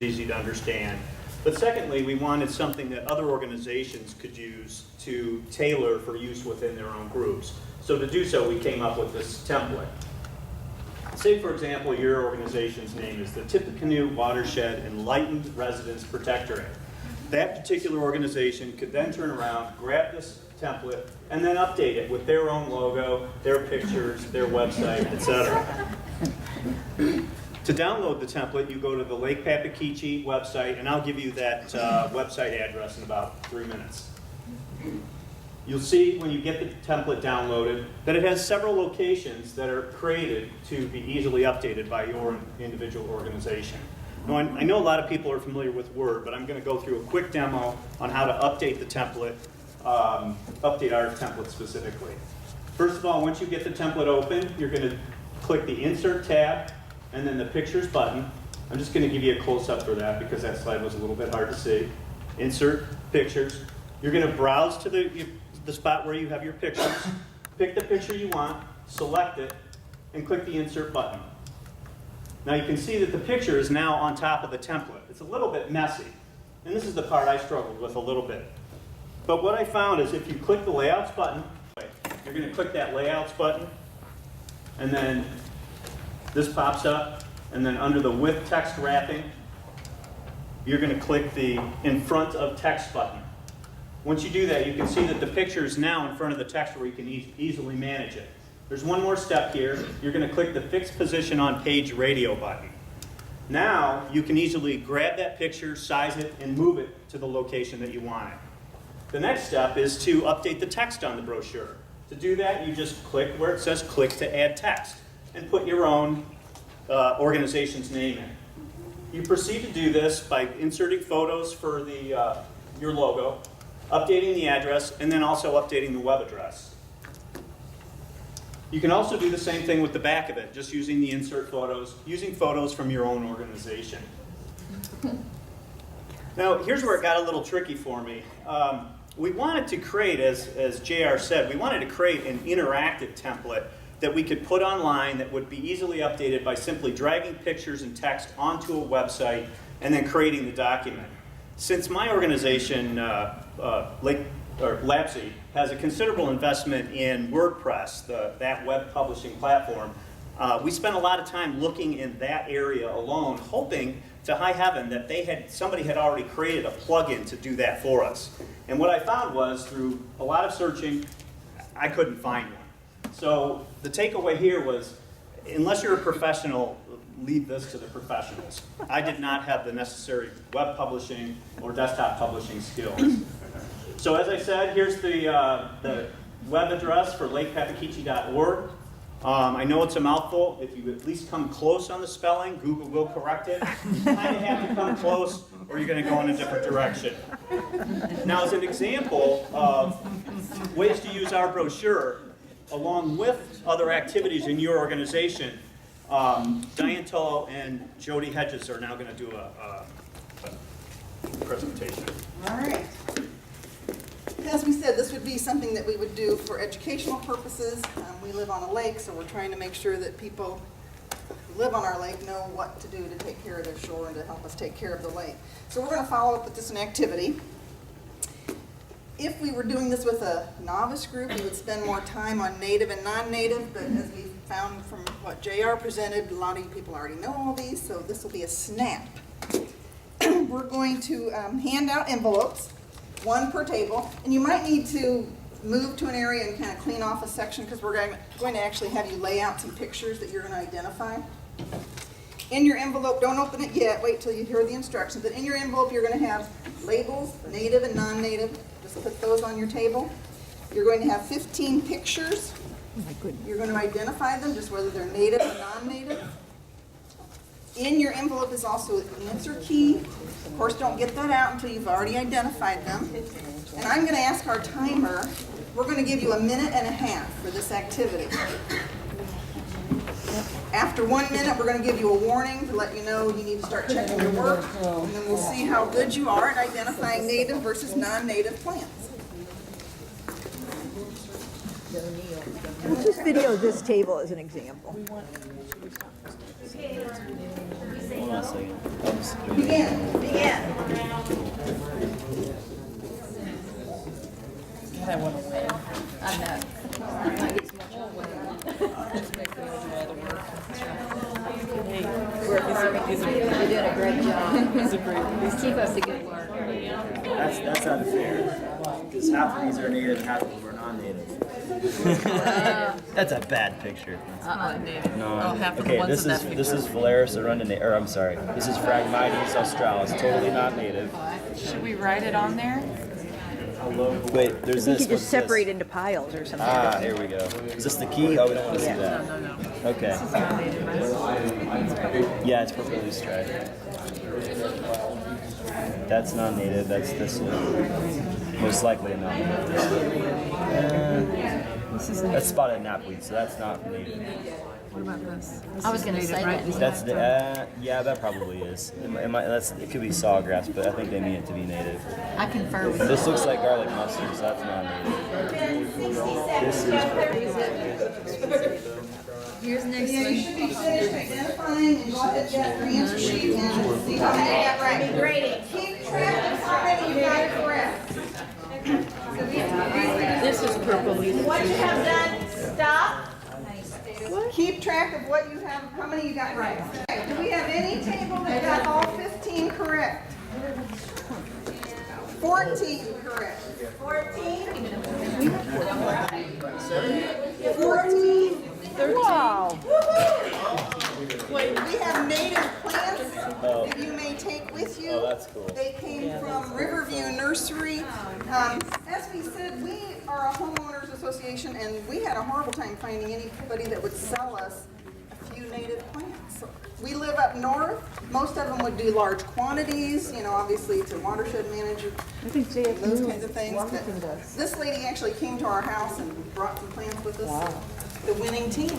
easy to understand. But secondly, we wanted something that other organizations could use to tailor for use within their own groups. So to do so, we came up with this template. Say, for example, your organization's name is the Tippecanoe Watershed Enlightened Residents Protectorate. That particular organization could then turn around, grab this template, and then update it with their own logo, their pictures, their website, etc. To download the template, you go to the Lake Papakichi website, and I'll give you that website address in about 3 minutes. You'll see when you get the template downloaded that it has several locations that are created to be easily updated by your individual organization. Now, I know a lot of people are familiar with Word, but I'm going to go through a quick demo on how to update the template, update our template specifically. First of all, once you get the template open, you're going to click the Insert tab and then the Pictures button. I'm just going to give you a close-up for that because that slide was a little bit hard to see. Insert Pictures. You're going to browse to the spot where you have your pictures, pick the picture you want, select it, and click the Insert button. Now you can see that the picture is now on top of the template. It's a little bit messy, and this is the part I struggled with a little bit. But what I found is if you click the Layouts button, you're going to click that Layouts button, and then this pops up, and then under the With Text Wrapping, you're going to click the In Front of Text button. Once you do that, you can see that the picture is now in front of the text where you can easily manage it. There's one more step here. You're going to click the Fixed Position on Page Radio button. Now, you can easily grab that picture, size it, and move it to the location that you want it. The next step is to update the text on the brochure. To do that, you just click where it says Click to Add Text and put your own organization's name in. You proceed to do this by inserting photos for your logo, updating the address, and then also updating the web address. You can also do the same thing with the back of it, just using the insert photos, using photos from your own organization. Now, here's where it got a little tricky for me. We wanted to create, as JR said, we wanted to create an interactive template that we could put online that would be easily updated by simply dragging pictures and text onto a website and then creating the document. Since my organization, LAPSI, has a considerable investment in WordPress, that web publishing platform, we spent a lot of time looking in that area alone, hoping to high heaven that somebody had already created a plugin to do that for us. And what I found was, through a lot of searching, I couldn't find one. So the takeaway here was, unless you're a professional, leave this to the professionals. I did not have the necessary web publishing or desktop publishing skills. So as I said, here's the web address for lakepapakichi.org. I know it's a mouthful. If you at least come close on the spelling, Google will correct it. You kind of have to come close or you're going to go in a different direction. Now, as an example of ways to use our brochure, along with other activities in your organization, Diane Tull and Jody Hedges are now going to do a presentation. All right. As we said, this would be something that we would do for educational purposes. We live on a lake, so we're trying to make sure that people who live on our lake know what to do to take care of their shore and to help us take care of the lake. So we're going to follow up with this an activity. If we were doing this with a novice group, we would spend more time on native and non-native, but as we found from what JR presented, a lot of you people already know all these, so this will be a snap. We're going to hand out envelopes, one per table, and you might need to move to an area and kind of clean off a section because we're going to actually have you lay out some pictures that you're going to identify. In your envelope, don't open it yet, wait till you hear the instructions, but in your envelope you're going to have labels, native and non-native. Just put those on your table. You're going to have 15 pictures. Oh my goodness. You're going to identify them, just whether they're native or non-native. In your envelope is also an answer key. Of course, don't get that out until you've already identified them. And I'm going to ask our timer, we're going to give you 1.5 minutes for this activity. After 1 minute, we're going to give you a warning to let you know you need to start checking your work, and then we'll see how good you are at identifying native versus non-native plants. Let's just video this table as an example. Okay, we say Hold on a second. I'll just do it. Begin. I want to win. I know. I get so much more win. It's making me do all the work. You're doing a great job. Keep up the good work. That's not fair. Because half of these are native and half of them are non-native. That's a bad picture. Native. No. Oh, half of the Okay, ones this in is that this picture. is Phalaris arundinate, or I'm sorry, this is Phragmites australis, totally not native. Should we write it on there? Wait, there's You this. could What's just separate this? into piles or something. Ah, here we go. Is this the key? Oh, we don't want to see that. No. Okay. This is not native, right? Yeah, it's purple stripe. That's non-native. That's this one. Most likely a non-native. That's spotted knapweed, so that's not native. What about this? I was gonna say that. That's the yeah, that probably is. It could be sawgrass, but I think they mean it to be native. I confer with This looks like garlic mustard, so that's not native. This is Here's next Yeah, you one. should be finished identifying and go ahead and get your answer sheet and see how many you got right. Grading. Keep track of how many you got correct. This is purple. What you have done, stop. Keep track of what you have, how many you got right. Okay, do we have any table that got all 15 correct? 14 correct. 14? 14? Wow. We have native plants that you may take with you. Oh, that's cool. They came from Riverview Nursery. As we said, we are a homeowners association, and we had a horrible time finding anybody that would sell us a few native plants. We live up north. Most of them would do large quantities, you know, obviously it's a watershed manager, those kinds of things. But this lady actually came to our house and brought some plants with us. The winning team.